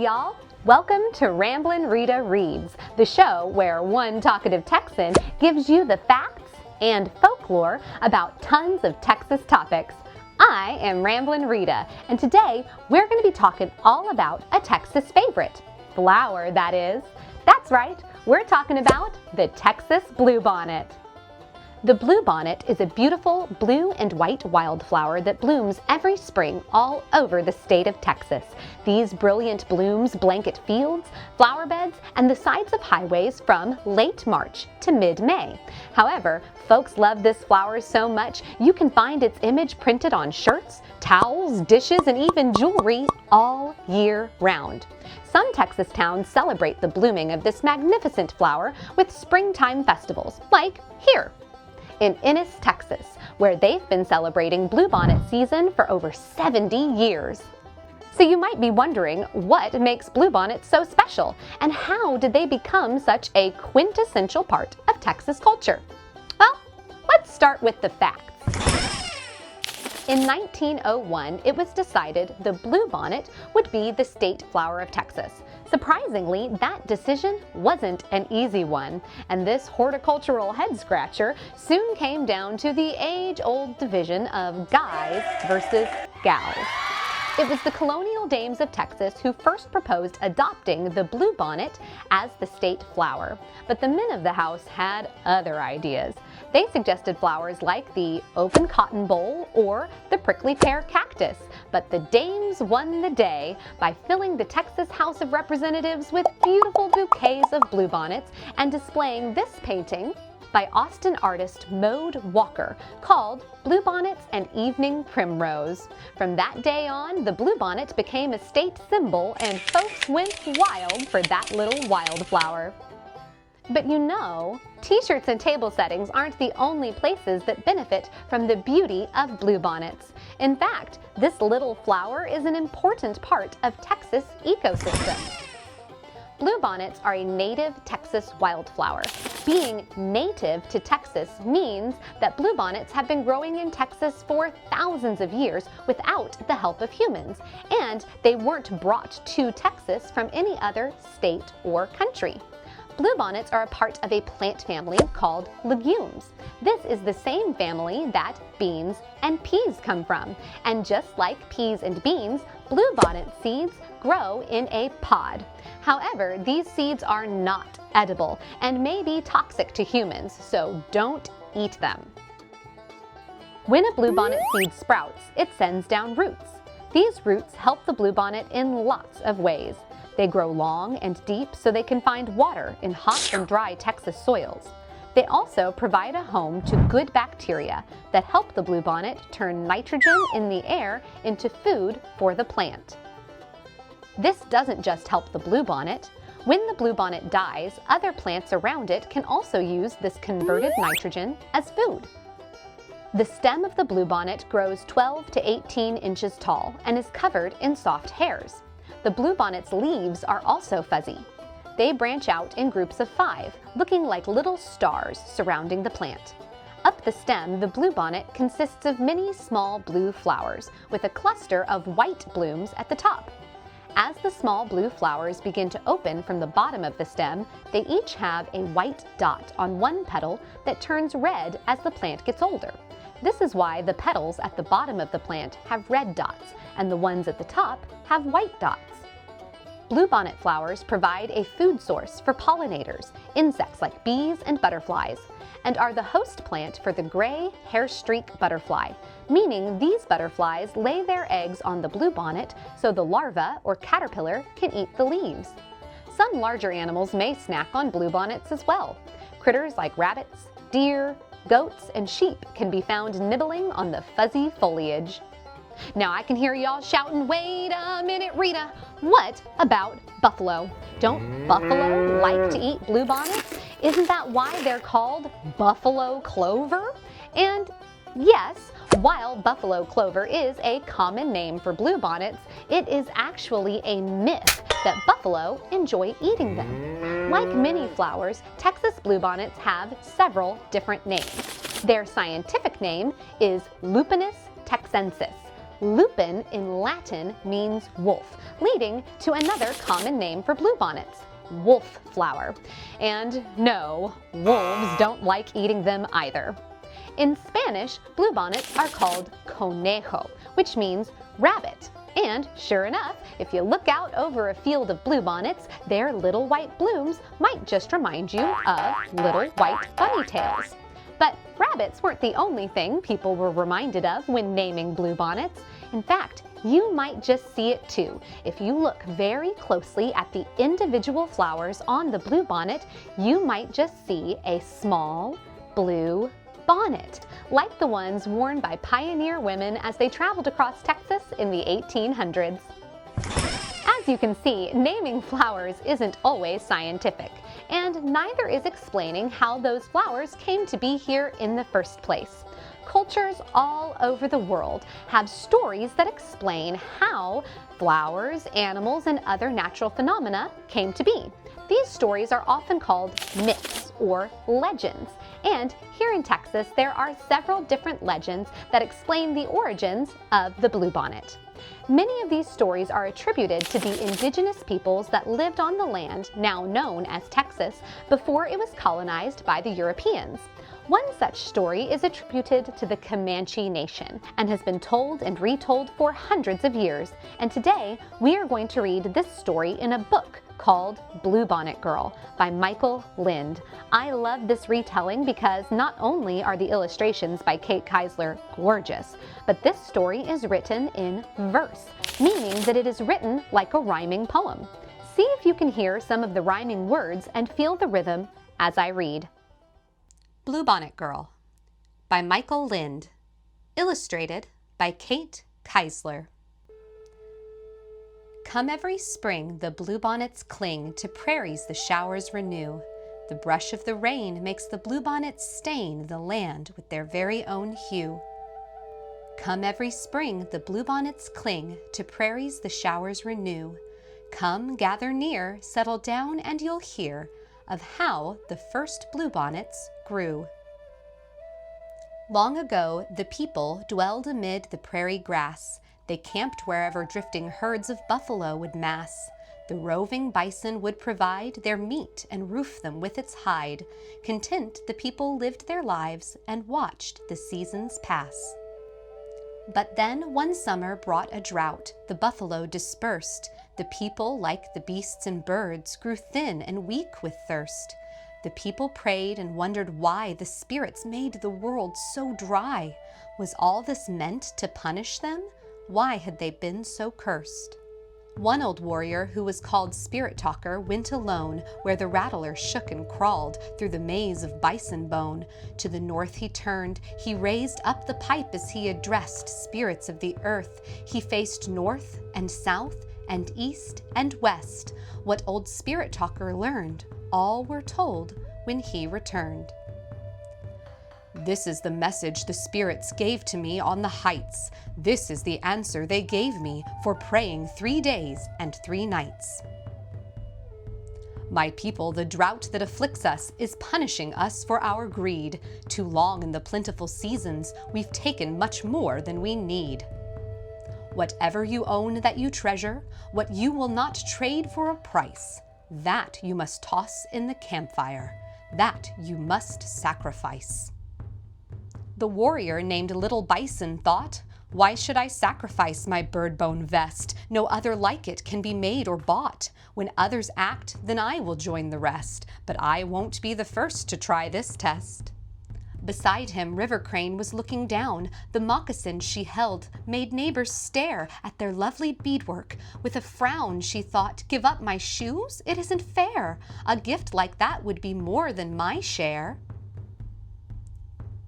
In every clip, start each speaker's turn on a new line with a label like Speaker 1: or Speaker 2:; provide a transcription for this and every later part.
Speaker 1: y'all! Welcome to Ramblin' Rita Reads, the show where one talkative Texan gives you the facts and folklore about tons of Texas topics. I am Ramblin' Rita, and today we're going to be talking all about a Texas favorite. Flower, that is. That's right, we're talking about the Texas bluebonnet. The bluebonnet is a beautiful blue and white wildflower that blooms every spring all over the state of Texas. These brilliant blooms blanket fields, flower beds, and the sides of highways from late March to mid-May. However, folks love this flower so much you can find its image printed on shirts, towels, dishes, and even jewelry all year round. Some Texas towns celebrate the blooming of this magnificent flower with springtime festivals, like here in Ennis, Texas, where they've been celebrating bluebonnet season for over 70 years. So you might be wondering what makes bluebonnets so special, and how did they become such a quintessential part of Texas culture? Well, let's start with the facts. In 1901, it was decided the bluebonnet would be the state flower of Texas. Surprisingly, that decision wasn't an easy one, and this horticultural head-scratcher soon came down to the age-old division of guys versus gals. It was the colonial dames of Texas who first proposed adopting the bluebonnet as the state flower, but the men of the house had other ideas. They suggested flowers like the open cotton boll or the prickly pear cactus, but the dames won the day by filling the Texas House of Representatives with beautiful bouquets of bluebonnets and displaying this painting by Austin artist Maude Walker called Bluebonnets and Evening Primrose. From that day on, the bluebonnet became a state symbol and folks went wild for that little wildflower. But you know, t-shirts and table settings aren't the only places that benefit from the beauty of bluebonnets. In fact, this little flower is an important part of Texas ecosystem. Bluebonnets are a native Texas wildflower. Being native to Texas means that bluebonnets have been growing in Texas for thousands of years without the help of humans, and they weren't brought to Texas from any other state or country. Bluebonnets are a part of a plant family called legumes. This is the same family that beans and peas come from. And just like peas and beans, bluebonnet seeds grow in a pod. However, these seeds are not edible and may be toxic to humans, so don't eat them. When a bluebonnet seed sprouts, it sends down roots. These roots help the bluebonnet in lots of ways. They grow long and deep so they can find water in hot and dry Texas soils. They also provide a home to good bacteria that help the bluebonnet turn nitrogen in the air into food for the plant. This doesn't just help the bluebonnet. When the bluebonnet dies, other plants around it can also use this converted nitrogen as food. The stem of the bluebonnet grows 12 to 18 inches tall and is covered in soft hairs. The bluebonnet's leaves are also fuzzy. They branch out in groups of 5, looking like little stars surrounding the plant. Up the stem, the bluebonnet consists of many small blue flowers with a cluster of white blooms at the top. As the small blue flowers begin to open from the bottom of the stem, they each have a white dot on one petal that turns red as the plant gets older. This is why the petals at the bottom of the plant have red dots, and the ones at the top have white dots. Bluebonnet flowers provide a food source for pollinators, insects like bees and butterflies, and are the host plant for the gray hairstreak butterfly, meaning these butterflies lay their eggs on the bluebonnet so the larva or caterpillar can eat the leaves. Some larger animals may snack on bluebonnets as well. Critters like rabbits, deer, goats, and sheep can be found nibbling on the fuzzy foliage. Now I can hear y'all shouting, "Wait a minute, Rita, what about buffalo? Don't buffalo like to eat bluebonnets? Isn't that why they're called buffalo clover?" And yes, while buffalo clover is a common name for bluebonnets, it is actually a myth that buffalo enjoy eating them. Like many flowers, Texas bluebonnets have several different names. Their scientific name is Lupinus texensis. Lupin in Latin means wolf, leading to another common name for bluebonnets, wolf flower. And no, wolves don't like eating them either. In Spanish, bluebonnets are called conejo, which means rabbit. And sure enough, if you look out over a field of bluebonnets, their little white blooms might just remind you of little white bunny tails. But rabbits weren't the only thing people were reminded of when naming bluebonnets. In fact, you might just see it too. If you look very closely at the individual flowers on the bluebonnet, you might just see a small blue bonnet, like the ones worn by pioneer women as they traveled across Texas in the 1800s. As you can see, naming flowers isn't always scientific, and neither is explaining how those flowers came to be here in the first place. Cultures all over the world have stories that explain how flowers, animals, and other natural phenomena came to be. These stories are often called myths or legends, and here in Texas there are several different legends that explain the origins of the bluebonnet. Many of these stories are attributed to the indigenous peoples that lived on the land now known as Texas before it was colonized by the Europeans. One such story is attributed to the Comanche Nation and has been told and retold for hundreds of years. And today we are going to read this story in a book called Bluebonnet Girl by Michael Lind. I love this retelling because not only are the illustrations by Kate Keisler gorgeous, but this story is written in verse, meaning that it is written like a rhyming poem. See if you can hear some of the rhyming words and feel the rhythm as I read. Bluebonnet Girl by Michael Lind, illustrated by Kate Keisler. Come every spring the bluebonnets cling to prairies the showers renew. The brush of the rain makes the bluebonnets stain the land with their very own hue. Come every spring the bluebonnets cling to prairies the showers renew. Come gather near, settle down, and you'll hear of how the first bluebonnets grew. Long ago, the people dwelled amid the prairie grass. They camped wherever drifting herds of buffalo would mass. The roving bison would provide their meat and roof them with its hide. Content, the people lived their lives and watched the seasons pass. But then one summer brought a drought. The buffalo dispersed. The people, like the beasts and birds, grew thin and weak with thirst. The people prayed and wondered why the spirits made the world so dry. Was all this meant to punish them? Why had they been so cursed? One old warrior who was called Spirit Talker went alone where the rattler shook and crawled through the maze of bison bone. To the north he turned, he raised up the pipe as he addressed spirits of the earth. He faced north and south and east and west. What old Spirit Talker learned, all were told when he returned. This is the message the spirits gave to me on the heights. This is the answer they gave me for praying 3 days and 3 nights. My people, the drought that afflicts us is punishing us for our greed. Too long in the plentiful seasons, we've taken much more than we need. Whatever you own that you treasure, what you will not trade for a price, that you must toss in the campfire, that you must sacrifice. The warrior named Little Bison thought, why should I sacrifice my bird-bone vest? No other like it can be made or bought. When others act, then I will join the rest, but I won't be the first to try this test. Beside him, River Crane was looking down. The moccasin she held made neighbors stare at their lovely beadwork. With a frown, she thought, give up my shoes? It isn't fair. A gift like that would be more than my share.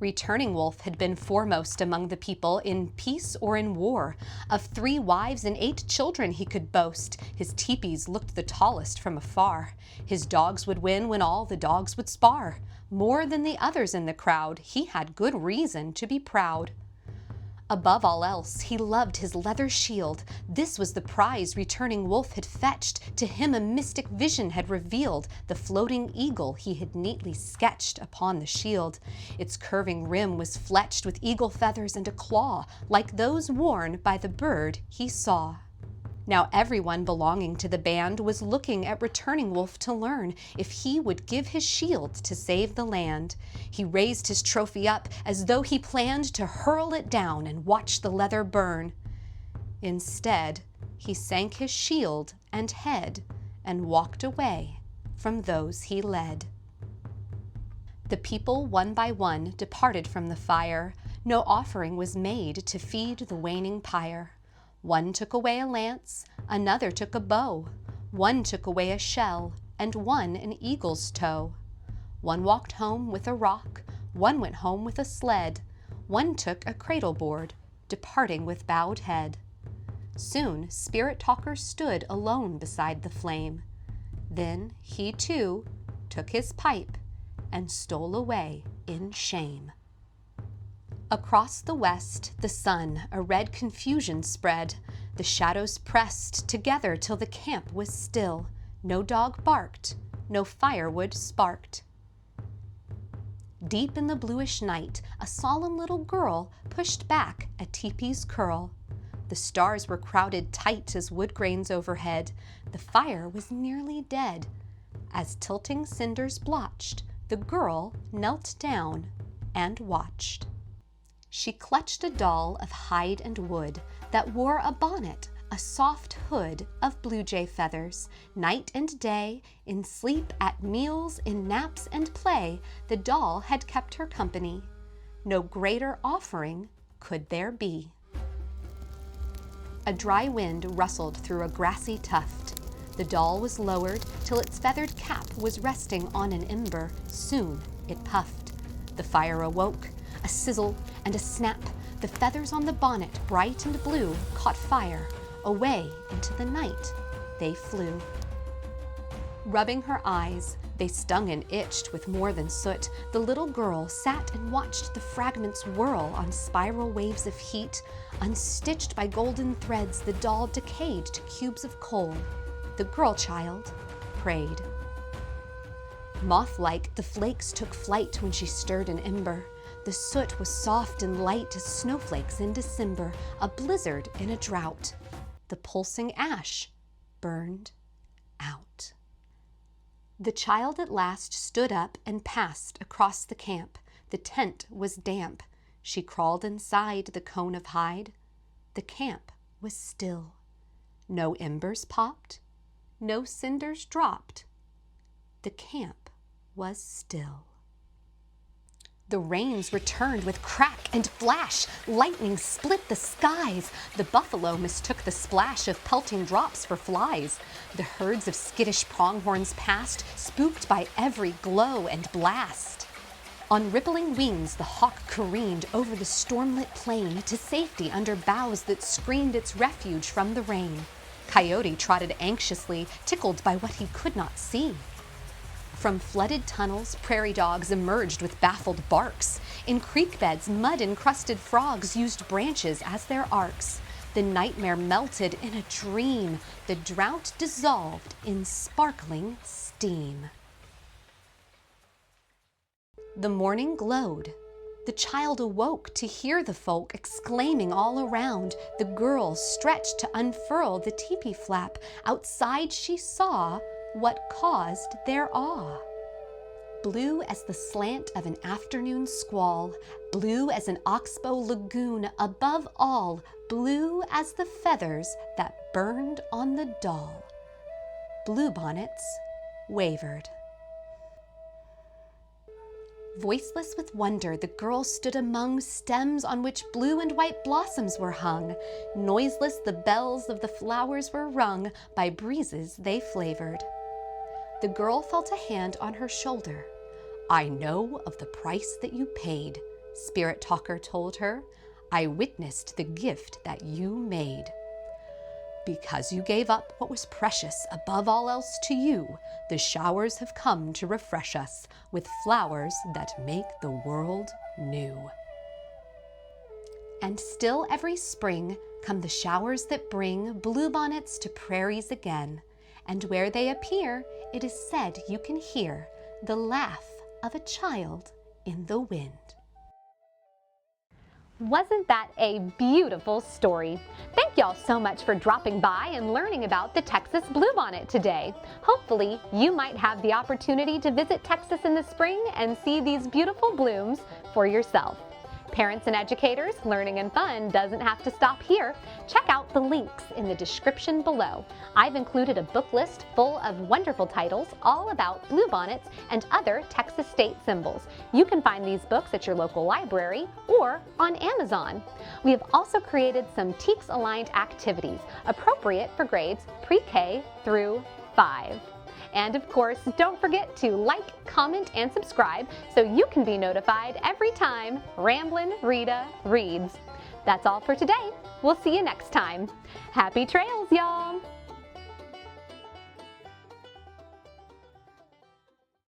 Speaker 1: Returning Wolf had been foremost among the people in peace or in war. Of 3 wives and 8 children he could boast. His teepees looked the tallest from afar. His dogs would win when all the dogs would spar. More than the others in the crowd, he had good reason to be proud.
Speaker 2: Above all else, he loved his leather shield. This was the prize returning wolf had fetched. To him a mystic vision had revealed the floating eagle he had neatly sketched upon the shield. Its curving rim was fletched with eagle feathers and a claw, like those worn by the bird he saw. Now everyone belonging to the band was looking at returning wolf to learn if he would give his shield to save the land. He raised his trophy up as though he planned to hurl it down and watch the leather burn. Instead, he sank his shield and head and walked away from those he led. The people one by one departed from the fire. No offering was made to feed the waning pyre. One took away a lance, another took a bow. One took away a shell, and one an eagle's toe. One walked home with a rock, one went home with a sled. One took a cradle board, departing with bowed head. Soon Spirit Talker stood alone beside the flame. Then he too took his pipe and stole away in shame. Across the west, the sun, a red confusion spread. The shadows pressed together till the camp was still. No dog barked, no firewood sparked. Deep in the bluish night, a solemn little girl pushed back a teepee's curl. The stars were crowded tight as wood grains overhead. The fire was nearly dead. As tilting cinders blotched, the girl knelt down and watched. She clutched a doll of hide and wood that wore a bonnet, a soft hood of blue jay feathers. Night and day, in sleep, at meals, in naps and play, the doll had kept her company. No greater offering could there be. A dry wind rustled through a grassy tuft. The doll was lowered till its feathered cap was resting on an ember. Soon it puffed. The fire awoke. A sizzle and a snap, the feathers on the bonnet, bright and blue, caught fire. Away into the night they flew. Rubbing her eyes, they stung and itched with more than soot. The little girl sat and watched the fragments whirl on spiral waves of heat. Unstitched by golden threads, the doll decayed to cubes of coal. The girl child prayed. Moth-like, the flakes took flight when she stirred an ember. The soot was soft and light as snowflakes in December, a blizzard in a drought. The pulsing ash burned out. The child at last stood up and passed across the camp. The tent was damp. She crawled inside the cone of hide. The camp was still. No embers popped, no cinders dropped. The camp was still. The rains returned with crack and flash. Lightning split the skies. The buffalo mistook the splash of pelting drops for flies. The herds of skittish pronghorns passed, spooked by every glow and blast. On rippling wings, the hawk careened over the stormlit plain to safety under boughs that screened its refuge from the rain. Coyote trotted anxiously, tickled by what he could not see. From flooded tunnels, prairie dogs emerged with baffled barks. In creek beds, mud-encrusted frogs used branches as their arcs. The nightmare melted in a dream. The drought dissolved in sparkling steam. The morning glowed. The child awoke to hear the folk exclaiming all around. The girl stretched to unfurl the teepee flap. Outside she saw what caused their awe. Blue as the slant of an afternoon squall, blue as an oxbow lagoon, above all, blue as the feathers that burned on the doll. Bluebonnets wavered. Voiceless with wonder, the girl stood among stems on which blue and white blossoms were hung. Noiseless the bells of the flowers were rung, by breezes they flavored. The girl felt a hand on her shoulder. "I know of the price that you paid," Spirit Talker told her. "I witnessed the gift that you made. Because you gave up what was precious above all else to you, the showers have come to refresh us with flowers that make the world new." And still every spring come the showers that bring bluebonnets to prairies again. And where they appear, it is said you can hear the laugh of a child in the wind.
Speaker 1: Wasn't that a beautiful story? Thank y'all so much for dropping by and learning about the Texas bluebonnet today. Hopefully, you might have the opportunity to visit Texas in the spring and see these beautiful blooms for yourself. Parents and educators, learning and fun doesn't have to stop here. Check out the links in the description below. I've included a book list full of wonderful titles all about bluebonnets and other Texas state symbols. You can find these books at your local library or on Amazon. We have also created some TEKS-aligned activities appropriate for grades pre-K through 5. And of course, don't forget to like, comment, and subscribe so you can be notified every time Ramblin' Rita reads. That's all for today. We'll see you next time. Happy trails, y'all!